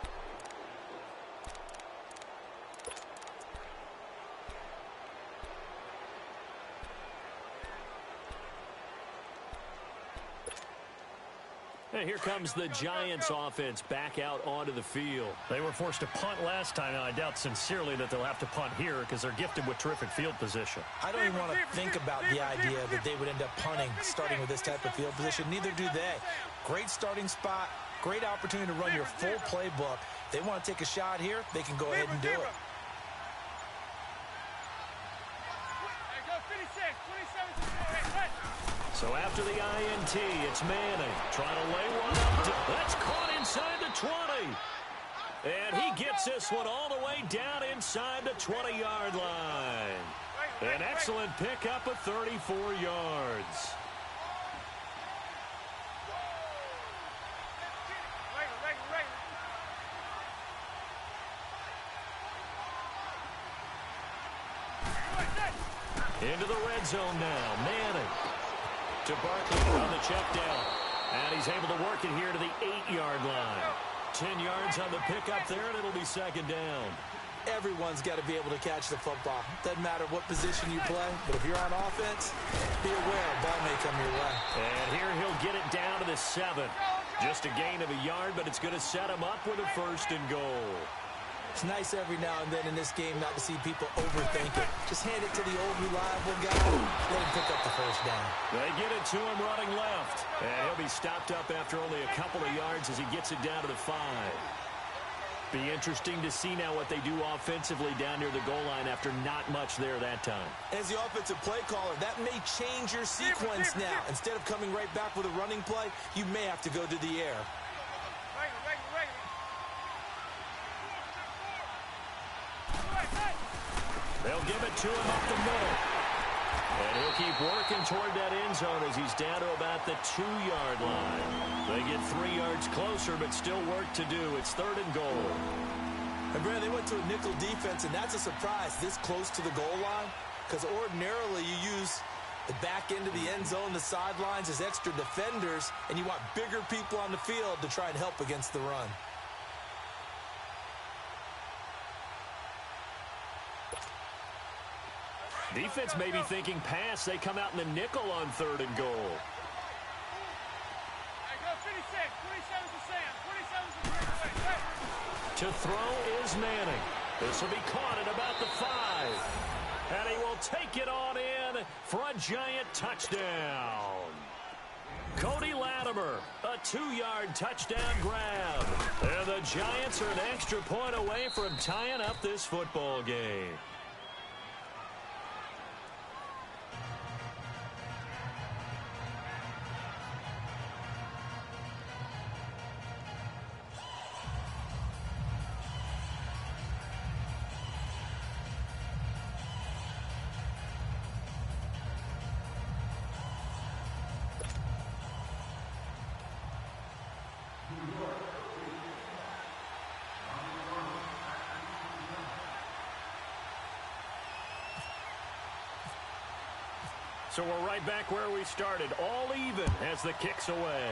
And here comes the Giants offense back out onto the field.
They were forced to punt last time. Now, I doubt sincerely that they'll have to punt here because they're gifted with terrific field position.
I don't even want to think about the idea that they would end up punting starting with this type of field position. Neither do they. Great starting spot, great opportunity to run your full playbook. They want to take a shot here, they can go ahead and do it.
So after the INT, it's Manning trying to lay one up. That's caught inside the 20. And he gets this one all the way down inside the 20-yard line. An excellent pickup of 34 yards. Into the red zone now. Manning to Barkley on the check down. And he's able to work it here to the 8-yard line. 10 yards on the pickup there, and it'll be 2nd down.
Everyone's got to be able to catch the football. Doesn't matter what position you play, but if you're on offense, be aware a ball may come your way.
And here he'll get it down to the 7. Just a gain of a yard, but it's going to set him up with a 1st and goal.
It's nice every now and then in this game not to see people overthink it. Just hand it to the old reliable guy. Let him pick up the 1st down.
They get it to him running left. And he'll be stopped up after only a couple of yards as he gets it down to the 5. Be interesting to see now what they do offensively down near the goal line after not much there that time.
As the offensive play caller, that may change your sequence now. Instead of coming right back with a running play, you may have to go to the air.
They'll give it to him up the middle. And he'll keep working toward that end zone as he's down to about the 2-yard line. They get 3 yards closer, but still work to do. It's 3rd and goal.
And, Brad, they went to a nickel defense, and that's a surprise this close to the goal line, because ordinarily you use the back end of the end zone, the sidelines as extra defenders, and you want bigger people on the field to try and help against the run.
Defense may be thinking pass. They come out in the nickel on 3rd and goal. To throw is Manning. This will be caught at about the 5. And he will take it on in for a giant touchdown. Cody Latimer, a 2-yard touchdown grab. And the Giants are an extra point away from tying up this football game.
So we're right back where we started. All even as the kick's away.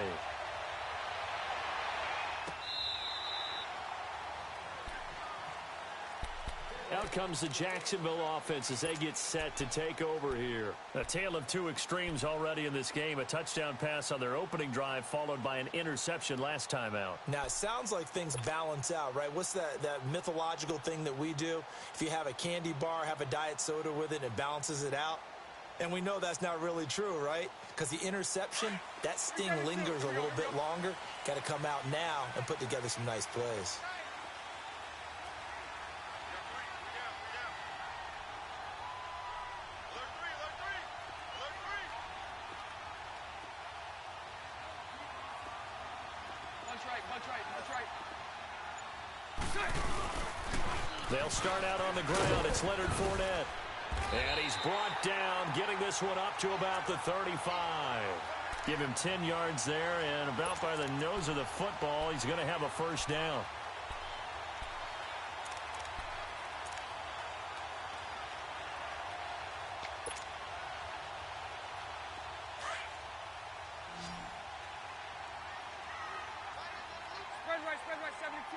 Out comes the Jacksonville offense as they get set to take over here. A tale of two extremes already in this game. A touchdown pass on their opening drive followed by an interception last time out.
Now, it sounds like things balance out, right? What's that mythological thing that we do? If you have a candy bar, have a diet soda with it, it balances it out. And we know that's not really true, right? Because the interception, that sting lingers a little bit longer. Got to come out now and put together some nice plays.
They'll start out on the ground. It's Leonard Fournette. And he's brought down, getting this one up to about the 35. Give him 10 yards there, and about by the nose of the football, he's going to have a first down.
Spread right, 72.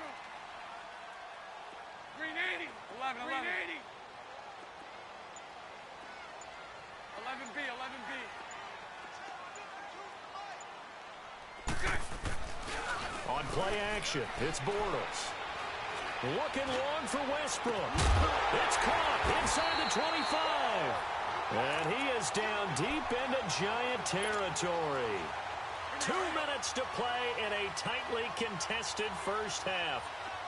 Green 80. 11, Green 80. 11B, 11B.
On play action, it's Bortles. Looking long for Westbrook. It's caught inside the 25. And he is down deep into Giant territory. 2 minutes to play in a tightly contested first half.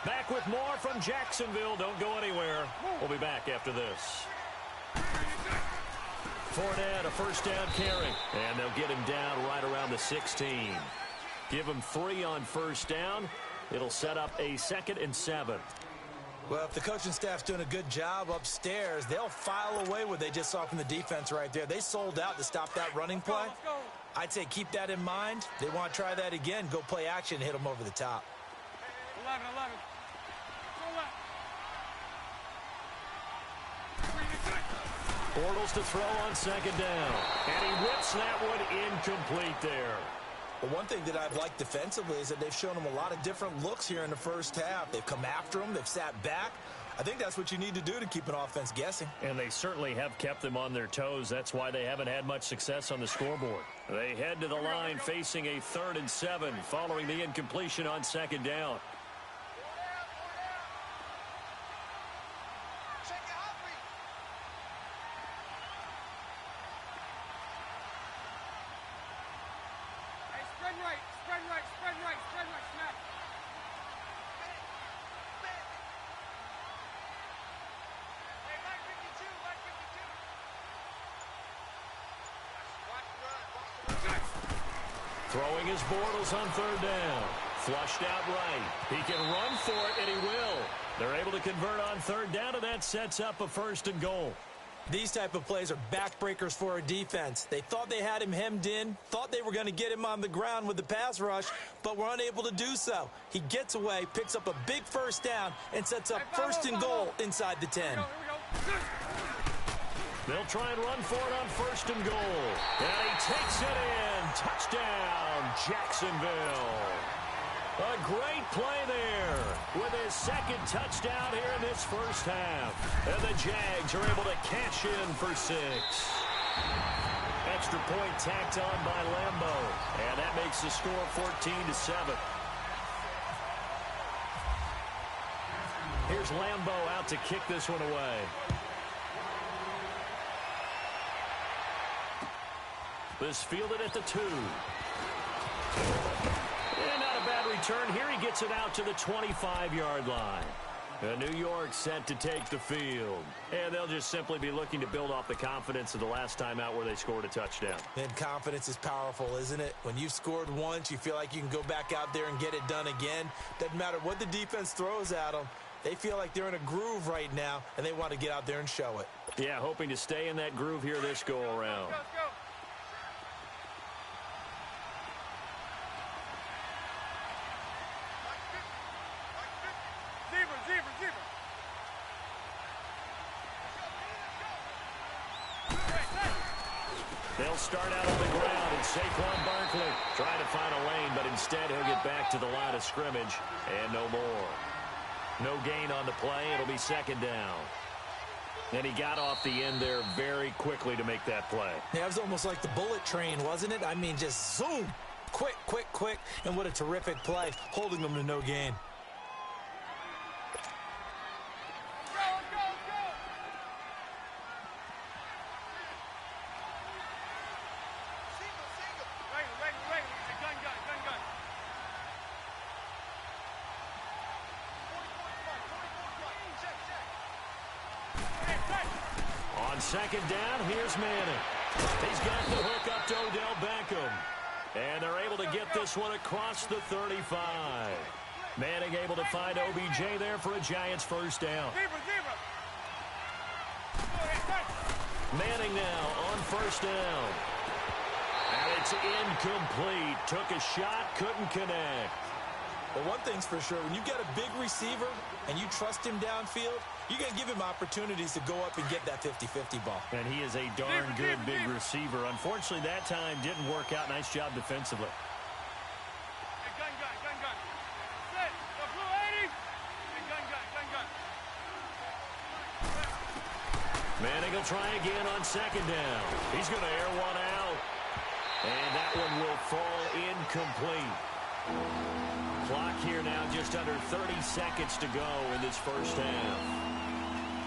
Back with more from Jacksonville. Don't go anywhere. We'll be back after this. Fournette, a first down carry. And they'll get him down right around the 16. Give him 3 on first down. It'll set up a 2nd and 7.
Well, if the coaching staff's doing a good job upstairs, they'll file away what they just saw from the defense right there. They sold out to stop that running play. I'd say keep that in mind. They want to try that again. Go play action, hit them over the top.
11, 11.
Bortles to throw on 2nd down. And he whips that one incomplete there.
Well, one thing that I've liked defensively is that they've shown them a lot of different looks here in the first half. They've come after them. They've sat back. I think that's what you need to do to keep an offense guessing.
And they certainly have kept them on their toes. That's why they haven't had much success on the scoreboard. They head to the line facing a 3rd and 7 following the incompletion on 2nd down. Throwing his Bortles on 3rd down. Flushed out right. He can run for it, and he will. They're able to convert on 3rd down, and that sets up a 1st and goal.
These type of plays are backbreakers for a defense. They thought they had him hemmed in, thought they were going to get him on the ground with the pass rush, but were unable to do so. He gets away, picks up a big first down, and sets up 1st and goal inside the 10.
They'll try and run for it on 1st and goal. And he takes it in. Touchdown, Jacksonville. A great play there with his 2nd touchdown here in this first half. And the Jags are able to cash in for 6. Extra point tacked on by Lambo. And that makes the score 14-7. Here's Lambo out to kick this one away. This fielded at the 2. And not a bad return here. He gets it out to the 25-yard line. And New York set to take the field. And they'll just simply be looking to build off the confidence of the last time out where they scored a touchdown.
And confidence is powerful, isn't it? When you've scored once, you feel like you can go back out there and get it done again. Doesn't matter what the defense throws at them. They feel like they're in a groove right now, and they want to get out there and show it.
Yeah, hoping to stay in that groove here this go-around.
Let's go.
They'll start out on the ground, and Saquon Barkley trying to find a lane, but instead he'll get back to the line of scrimmage, and no more. No gain on the play. It'll be second down. And he got off the end there very quickly to make that play.
Yeah, it was almost like the bullet train, wasn't it? I mean, just zoom. Quick, quick, quick. And what a terrific play, holding them to no gain.
Second down, here's Manning. He's got the hook up to Odell Beckham. And they're able to get this one across the 35. Manning able to find OBJ there for a Giants first down. Manning now on first down. And it's incomplete. Took a shot, couldn't connect.
But one thing's for sure, when you've got a big receiver and you trust him downfield, you're going to give him opportunities to go up and get that 50-50 ball.
And he is a darn good big receiver. Unfortunately, that time didn't work out. Nice job defensively.
Gun. Sit. The blue 80. Gun.
Manning will try again on second down. He's going to air one out. And that one will fall incomplete. Clock here now just under 30 seconds to go in this first half.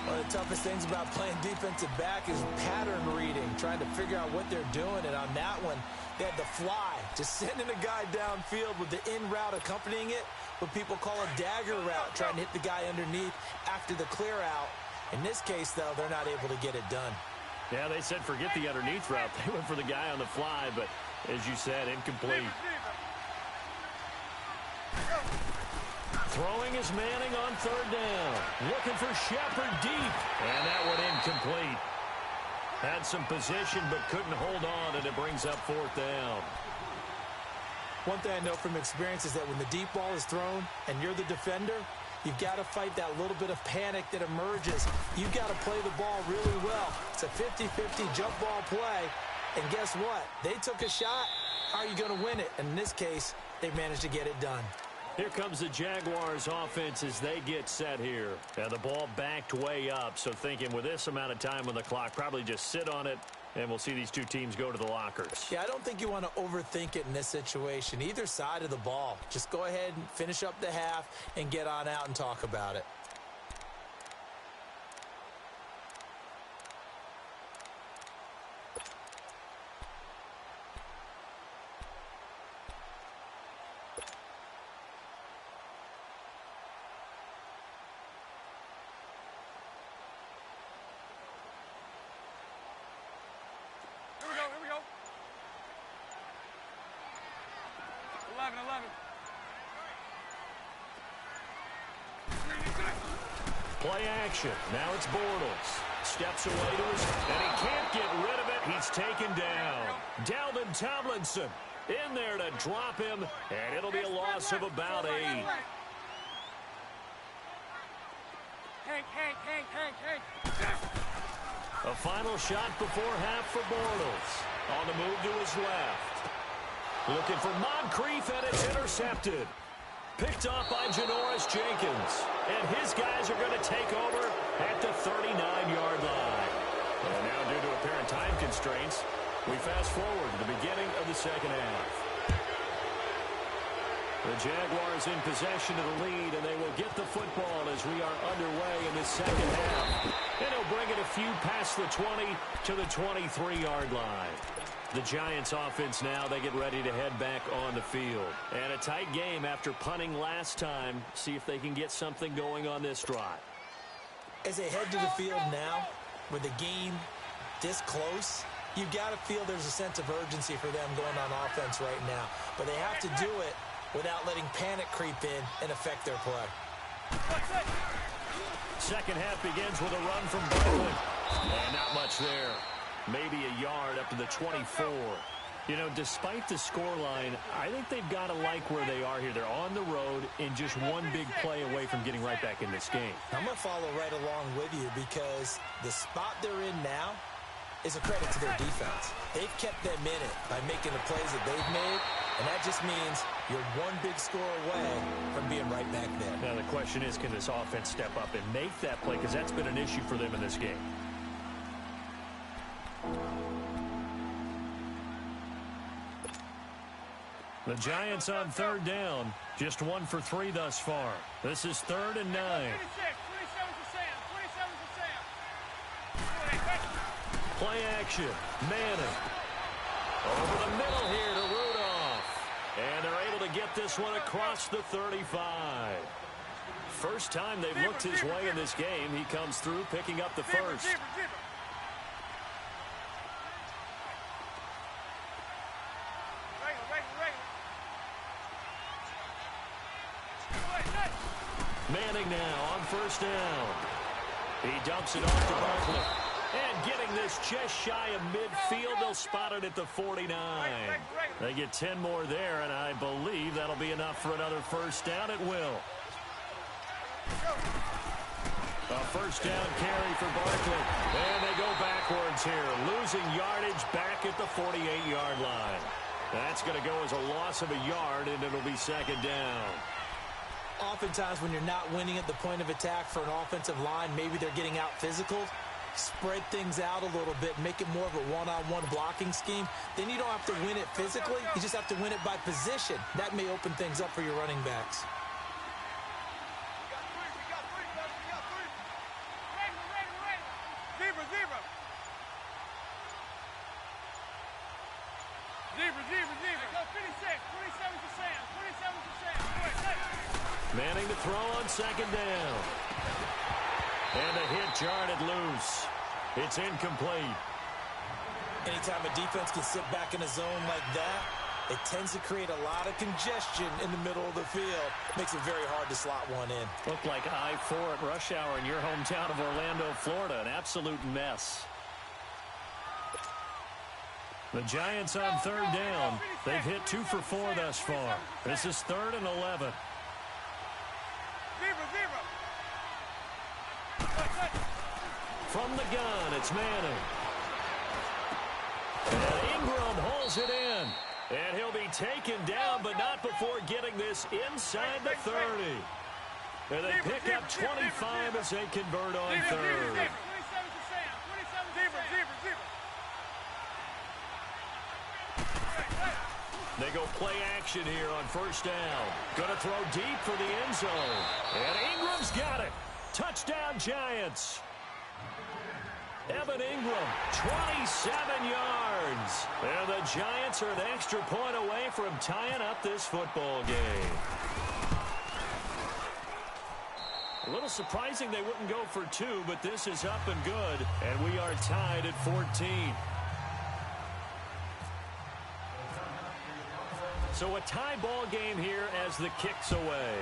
One of the toughest things about playing defensive back is pattern reading, trying to figure out what they're doing. And on that one, they had the fly, just sending a guy downfield with the in route accompanying it, what people call a dagger route, trying to hit the guy underneath after the clear out. In this case, though, they're not able to get it done.
Yeah, they said forget the underneath route. They went for the guy on the fly, but as you said, incomplete. Throwing is Manning on third down. Looking for Shepard deep. And that one incomplete. Had some position but couldn't hold on, and it brings up fourth down.
One thing I know from experience is that when the deep ball is thrown and you're the defender, you've got to fight that little bit of panic that emerges. You've got to play the ball really well. It's a 50-50 jump ball play. And guess what? They took a shot. How are you going to win it? And in this case, they managed to get it done.
Here comes the Jaguars offense as they get set here. And the ball backed way up, so thinking with this amount of time on the clock, probably just sit on it, and we'll see these two teams go to the lockers.
Yeah, I don't think you want to overthink it in this situation. Either side of the ball. Just go ahead and finish up the half and get on out and talk about it.
Here we go. 11.
Play action. Now it's Bortles. Steps away to his, and he can't get rid of it. He's taken down. Dalvin Tomlinson in there to drop him, and it'll be a loss of about 8.
Hank.
A final shot before half for Bortles. On the move to his left. Looking for Moncrief, and it's intercepted. Picked off by Janoris Jenkins. And his guys are going to take over at the 39-yard line. And now, due to apparent time constraints, we fast forward to the beginning of the second half. The Jaguars in possession of the lead, and they will get the football as we are underway in this second half. And he'll bring it a few past the 20 to the 23-yard line. The Giants offense now, they get ready to head back on the field. And a tight game after punting last time. See if they can get something going on this drive.
As they head to the field now, with the game this close, you've got to feel there's a sense of urgency for them going on offense right now. But they have to do it without letting panic creep in and affect their play.
Second half begins with a run from Barkley. And not much there. Maybe a yard up to the 24. You know, despite the scoreline, I think they've got to like where they are here. They're on the road and just one big play away from getting right back in this game.
I'm going to follow right along with you because the spot they're in now, is a credit to their defense. They've kept them in it by making the plays that they've made, and that just means you're one big score away from being right back there.
Now the question is, can this offense step up and make that play? Because that's been an issue for them in this game. The Giants on third down. Just 1 for 3 thus far. This is 3rd and 9.
27 to Sam.
Play action. Manning. Over the middle here to Rudolph. And they're able to get this one across the 35. First time they've looked his way in this game. He comes through picking up the first. Manning now on first down. He dumps it off to Barkley. And getting this just shy of midfield, they'll spot it at the 49. They get 10 more there, and I believe that'll be enough for another first down. It will. A first down carry for Barkley. And they go backwards here, losing yardage back at the 48-yard line. That's going to go as a loss of a yard, and it'll be 2nd down.
Oftentimes when you're not winning at the point of attack for an offensive line, maybe they're getting out physical, spread things out a little bit, make it more of a one-on-one blocking scheme. Then you don't have to win it physically. You just have to win it by position. That may open things up for your running backs.
Manning to throw on 2nd down. And a hit jarred loose. It's incomplete.
Anytime a defense can sit back in a zone like that, it tends to create a lot of congestion in the middle of the field. Makes it very hard to slot one in.
Looked like I-4 at rush hour in your hometown of Orlando, Florida. An absolute mess. The Giants on 3rd down. They've hit 2 for 4 thus far. This is 3rd and 11. From the gun, it's Manning. And Ingram holds it in. And he'll be taken down, but not before getting this inside the 30. And they pick up 25 as they convert on 3rd. They go play action here on first down. Going to throw deep for the end zone. And Ingram's got it. Touchdown, Giants. Evan Ingram, 27 yards. And the Giants are an extra point away from tying up this football game. A little surprising they wouldn't go for 2, but this is up and good. And we are tied at 14. So a tie ball game here as the kick's away.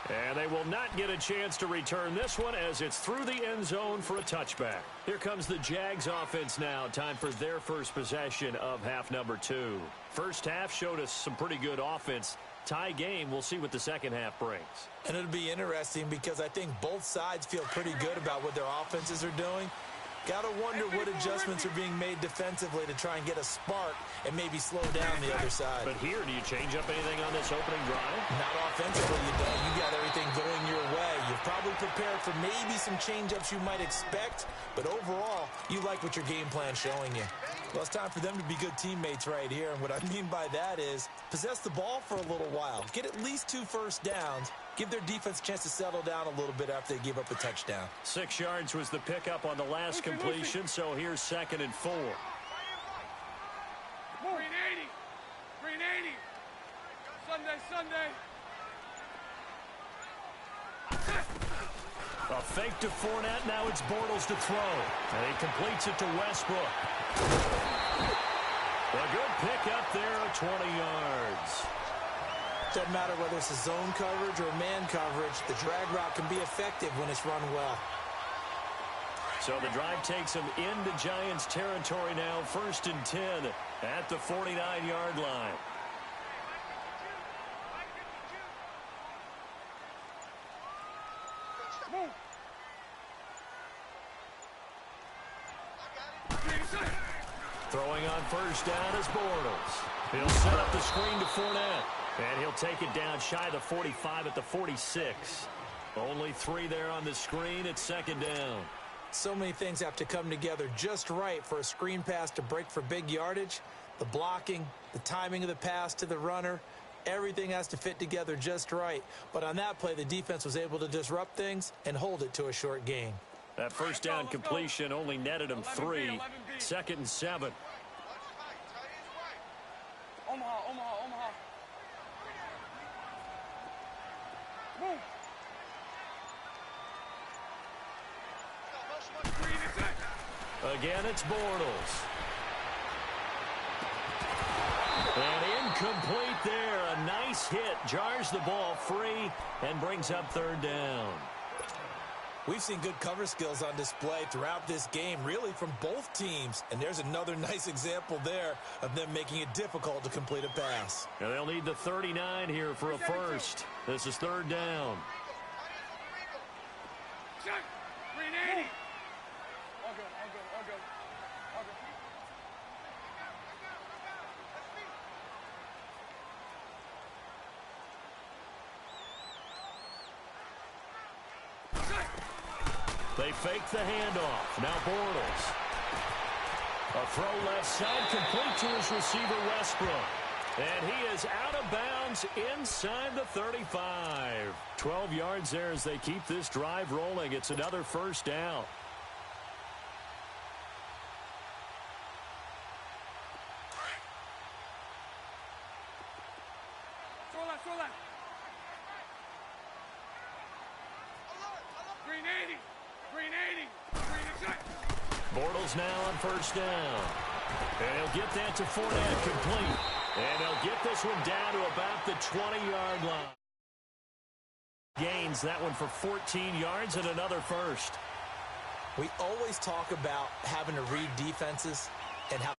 And they will not get a chance to return this one as it's through the end zone for a touchback. Here comes the Jags offense now. Time for their first possession of half number 2. First half showed us some pretty good offense. Tie game, we'll see what the second half brings.
And it'll be interesting because I think both sides feel pretty good about what their offenses are doing. Gotta wonder what adjustments are being made defensively to try and get a spark and maybe slow down the other side.
But here, do you change up anything on this opening drive?
Not offensively, you don't. You got everything going your way. You've probably prepared for maybe some change-ups you might expect, but overall, you like what your game plan's showing you. Well, it's time for them to be good teammates right here, and what I mean by that is possess the ball for a little while. Get at least 2 first downs. Give their defense a chance to settle down a little bit after they give up a touchdown.
6 yards was the pickup on the last completion, so here's 2nd and 4.
Green 80. Green 80. Sunday.
A fake to Fournette. Now it's Bortles to throw. And he completes it to Westbrook. A good pickup there of 20 yards.
Doesn't matter whether it's a zone coverage or man coverage, the drag route can be effective when it's run well.
So the drive takes them into Giants territory now, 1st and 10 at the 49-yard line. Throwing on first down is Bortles. He'll set up the screen to Fournette. And he'll take it down shy of the 45 at the 46. Only 3 there on the screen. It's second down.
So many things have to come together just right for a screen pass to break for big yardage. The blocking, the timing of the pass to the runner, everything has to fit together just right. But on that play, the defense was able to disrupt things and hold it to a short gain.
That first down completion only netted him 3. Second and 7.
Omaha. Move.
Again, it's Bortles. And incomplete there. A nice hit. Jars the ball free and brings up third down.
We've seen good cover skills on display throughout this game, really from both teams. And there's another nice example there of them making it difficult to complete a pass.
And they'll need the 39 here for a first. This is third down.
Check. 380. All good.
They fake the handoff. Now Bortles. A throw left side, complete to his receiver, Westbrook. And he is out of bounds inside the 35. 12 yards there as they keep this drive rolling. It's another first down.
Throw left. 380.
Bortles now on first down. And he'll get that to Fournette, complete. And he'll get this one down to about the 20-yard line. Gains that one for 14 yards and another first.
We always talk about having to read defenses and how